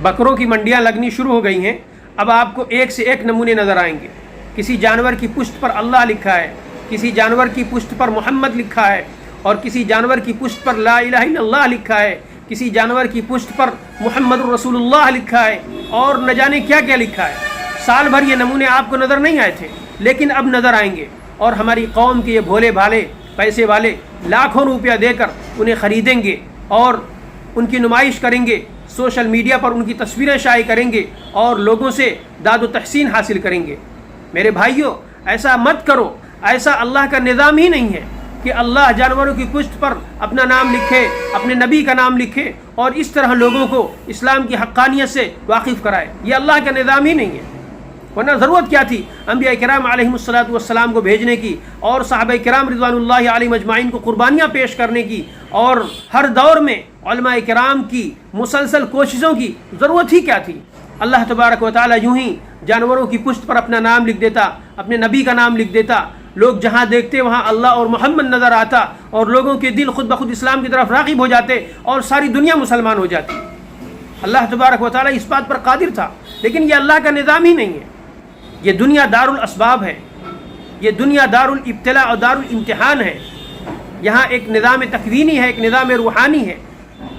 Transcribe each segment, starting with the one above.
बकरों की मंडियां लगनी शुरू हो गई हैं। अब आपको एक से एक नमूने नज़र आएंगे। किसी जानवर की पुश्त पर अल्लाह लिखा है, किसी जानवर की पुश्त पर मोहम्मद लिखा है, और किसी जानवर की पुश्त पर ला इलाहा इल्लल्लाह लिखा है, किसी जानवर की पुश्त पर मुहम्मदुर रसूलुल्लाह लिखा है, और न जाने क्या क्या लिखा है। साल भर ये नमूने आपको नज़र नहीं आए थे, लेकिन अब नज़र आएंगे। और हमारी कौम के ये भोले भाले पैसे वाले लाखों रुपया देकर उन्हें ख़रीदेंगे और उनकी नुमाइश करेंगे, सोशल मीडिया पर उनकी तस्वीरें शाये करेंगे और लोगों से दाद तहसीन हासिल करेंगे। मेरे भाइयों, ऐसा मत करो। ऐसा अल्लाह का निज़ाम ही नहीं है कि अल्लाह जानवरों की पुश्त पर अपना नाम लिखे, अपने नबी का नाम लिखे और इस तरह लोगों को इस्लाम की हक़्क़ानियत से वाकिफ़ कराए। ये अल्लाह का निज़ाम ही नहीं है। वरना ज़रूरत क्या थी अंबिया किराम अलैहिमुस्सलातु वस्सलाम को भेजने की और सहाबा किराम रिज़वानुल्लाहि अलैहिम अजमाइन को कुर्बानियाँ पेश करने की, और हर दौर में उलमा किराम की मुसलसल कोशिशों की ज़रूरत ही क्या थी। अल्लाह तबारक व तआला यूँ ही जानवरों की पुश्त पर अपना नाम लिख देता, अपने नबी का नाम लिख देता। लोग जहाँ देखते वहाँ अल्लाह और मोहम्मद नज़र आता और लोगों के दिल खुद ब खुद इस्लाम की तरफ राग़िब हो जाते और सारी दुनिया मुसलमान हो जाती। अल्लाह तबारक व तआला इस बात पर कादिर था, लेकिन ये अल्लाह का निज़ाम ही नहीं है। ये दुनिया दारुल असबाब है, ये दुनिया दारुल इब्तिला और दारुल इम्तिहान है। यहाँ एक निज़ाम तकवीनी है, एक निज़ाम रूहानी है।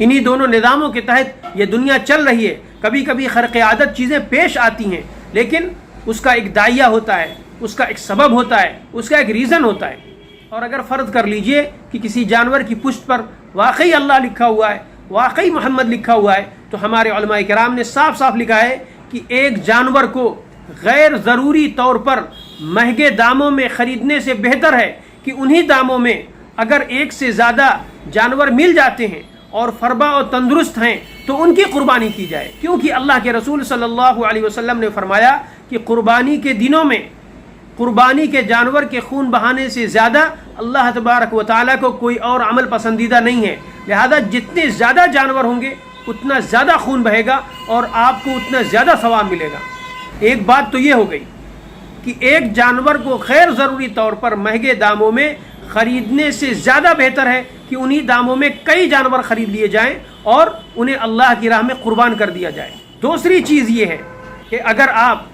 इन्हीं दोनों निज़ामों के तहत ये दुनिया चल रही है। कभी कभी खर्क़ आदत चीज़ें पेश आती हैं, लेकिन उसका एक दाइया होता है, उसका एक सबब होता है, उसका एक रीज़न होता है। और अगर फ़र्ज़ कर लीजिए कि किसी जानवर की पुश्त पर वाकई अल्लाह लिखा हुआ है, वाकई मोहम्मद लिखा हुआ है, तो हमारे उलमा किराम ने साफ साफ लिखा है कि एक जानवर को गैर ज़रूरी तौर पर महंगे दामों में ख़रीदने से बेहतर है कि उन्हीं दामों में अगर एक से ज़्यादा जानवर मिल जाते हैं और फरबा और तंदुरुस्त हैं तो उनकी कुर्बानी की जाए। क्योंकि अल्लाह के रसूल सल्लल्लाहु अलैहि वसल्लम ने फरमाया कि कुर्बानी के दिनों में कुर्बानी के जानवर के खून बहाने से ज़्यादा अल्लाह तबारक व तआला को कोई और अमल पसंदीदा नहीं है। लिहाजा जितने ज़्यादा जानवर होंगे उतना ज़्यादा खून बहेगा और आपको उतना ज़्यादा सवाब मिलेगा। एक बात तो ये हो गई कि एक जानवर को गैर ज़रूरी तौर पर महंगे दामों में ख़रीदने से ज़्यादा बेहतर है कि उन्हीं दामों में कई जानवर ख़रीद लिए जाएं और उन्हें अल्लाह की राह में क़ुर्बान कर दिया जाए। दूसरी चीज़ ये है कि अगर आप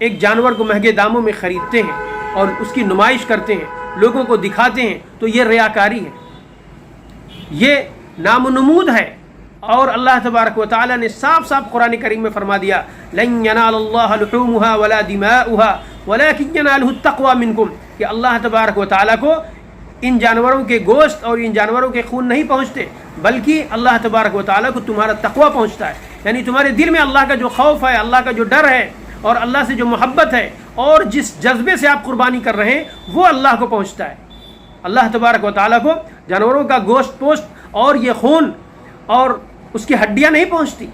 एक जानवर को महंगे दामों में ख़रीदते हैं और उसकी नुमाइश करते हैं, लोगों को दिखाते हैं, तो ये रियाकारी है, ये नामनमूद है। और अल्लाह तबारक व तआला ने साफ साफ कुरान करीम में फरमा दिया, लन यनालल्लाह लुहूमुहा वला दिमाउहा वलाकिन यनालुहु तक़वा मिनकुम, कि अल्लाह तबारक व तआला को इन जानवरों के गोश्त और इन जानवरों के खून नहीं पहुँचते, बल्कि अल्लाह तबारक व तआला को तुम्हारा तक़वा पहुँचता है। यानी तुम्हारे दिल में अल्लाह का जो खौफ है, अल्लाह का जो डर है और अल्लाह से जो मोहब्बत है और जिस जज्बे से आप कुर्बानी कर रहे हैं वो अल्लाह को पहुँचता है। अल्लाह तबारक व तआला को जानवरों का गोश्त पोस्ट और ये खून और उसकी हड्डियाँ नहीं पहुँचती,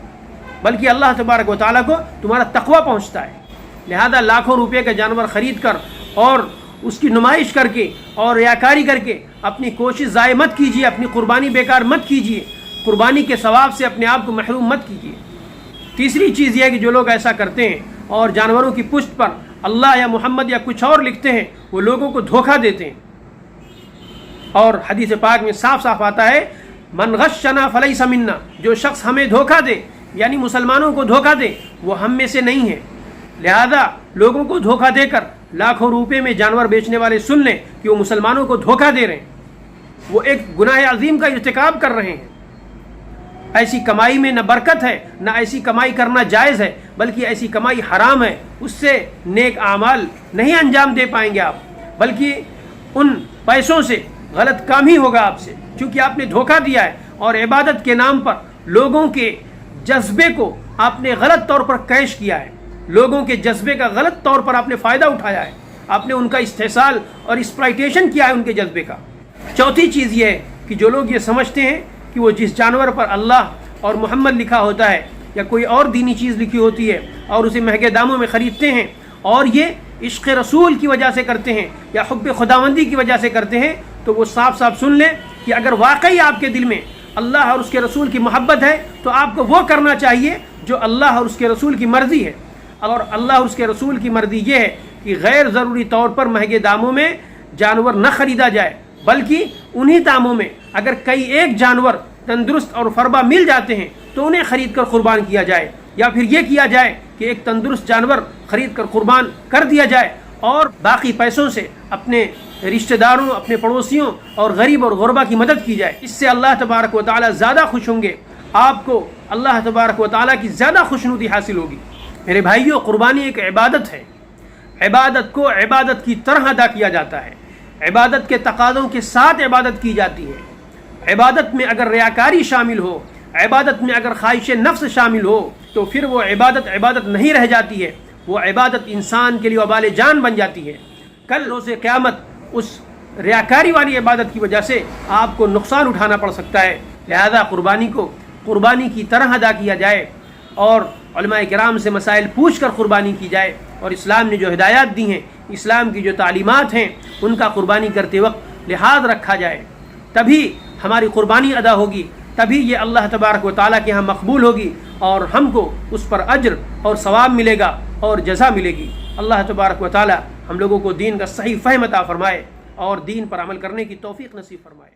बल्कि अल्लाह तबारक व तआला को तुम्हारा तक़वा पहुँचता है। लिहाजा लाखों रुपये का जानवर ख़रीद कर और उसकी नुमाइश करके और रियाकारी करके अपनी कोशिश ज़ाय मत कीजिए, अपनी कुर्बानी बेकार मत कीजिए, कुर्बानी के सवाब से अपने आप को महरूम मत कीजिए। तीसरी चीज़ यह है कि जो लोग ऐसा करते हैं और जानवरों की पुश्त पर अल्लाह या मोहम्मद या कुछ और लिखते हैं, वो लोगों को धोखा देते हैं। और हदीस पाक में साफ साफ आता है, मन गश्शना फलैसा मिन्ना, जो शख्स हमें धोखा दे यानी मुसलमानों को धोखा दे वो हम में से नहीं है। लिहाजा लोगों को धोखा देकर लाखों रुपए में जानवर बेचने वाले सुन लें कि वो मुसलमानों को धोखा दे रहे हैं, वो एक गुनाह अजीम का इर्तिकाब कर रहे हैं। ऐसी कमाई में न बरकत है, न ऐसी कमाई करना जायज़ है, बल्कि ऐसी कमाई हराम है। उससे नेक आमाल नहीं अंजाम दे पाएंगे आप, बल्कि उन पैसों से गलत काम ही होगा आपसे, क्योंकि आपने धोखा दिया है और इबादत के नाम पर लोगों के जज्बे को आपने गलत तौर पर कैश किया है, लोगों के जज्बे का गलत तौर पर आपने फ़ायदा उठाया है, आपने उनका इस्तेसाल और एक्सप्लॉइटेशन किया है उनके जज्बे का। चौथी चीज़ ये है कि जो लोग ये समझते हैं कि वो जिस जानवर पर अल्लाह और मोहम्मद लिखा होता है या कोई और दीनी चीज़ लिखी होती है और उसे महंगे दामों में ख़रीदते हैं और ये इश्क़ रसूल की वजह से करते हैं या हुब्ब खुदावंदी की वजह से करते हैं, तो वो साफ साफ सुन लें कि अगर वाकई आपके दिल में अल्लाह और उसके रसूल की मोहब्बत है तो आपको वो करना चाहिए जो अल्लाह और उसके रसूल की मर्ज़ी है। और अल्लाह और उसके रसूल की मर्ज़ी ये है कि गैर ज़रूरी तौर पर महंगे दामों में जानवर न ख़रीदा जाए, बल्कि उन्हीं दामों में अगर कई एक जानवर तंदुरुस्त और फरबा मिल जाते हैं تو انہیں خرید کر قربان کیا جائے، یا پھر یہ کیا جائے کہ ایک تندرست جانور خرید کر قربان کر دیا جائے اور باقی پیسوں سے اپنے رشتہ داروں، اپنے پڑوسیوں اور غریب اور غربا کی مدد کی جائے۔ اس سے اللہ تبارک و تعالیٰ زیادہ خوش ہوں گے، آپ کو اللہ تبارک و تعالیٰ کی زیادہ خوشنودی حاصل ہوگی۔ میرے بھائیوں، قربانی ایک عبادت ہے، عبادت کو عبادت کی طرح ادا کیا جاتا ہے، عبادت کے تقاضوں کے ساتھ عبادت کی جاتی ہے۔ عبادت میں اگر ریاکاری شامل ہو، عبادت میں اگر خواہش نفس شامل ہو تو پھر وہ عبادت عبادت نہیں رہ جاتی ہے، وہ عبادت انسان کے لیے وبال جان بن جاتی ہے۔ کل روز قیامت اس ریاکاری والی عبادت کی وجہ سے آپ کو نقصان اٹھانا پڑ سکتا ہے۔ لہذا قربانی کو قربانی کی طرح ادا کیا جائے اور علماء کرام سے مسائل پوچھ کر قربانی کی جائے، اور اسلام نے جو ہدایات دی ہیں، اسلام کی جو تعلیمات ہیں، ان کا قربانی کرتے وقت لحاظ رکھا جائے، تبھی ہماری قربانی ادا ہوگی، تبھی یہ اللہ تبارک و تعالیٰ کے ہاں مقبول ہوگی اور ہم کو اس پر اجر اور ثواب ملے گا اور جزا ملے گی۔ اللہ تبارک و تعالیٰ ہم لوگوں کو دین کا صحیح فہم عطا فرمائے اور دین پر عمل کرنے کی توفیق نصیب فرمائے۔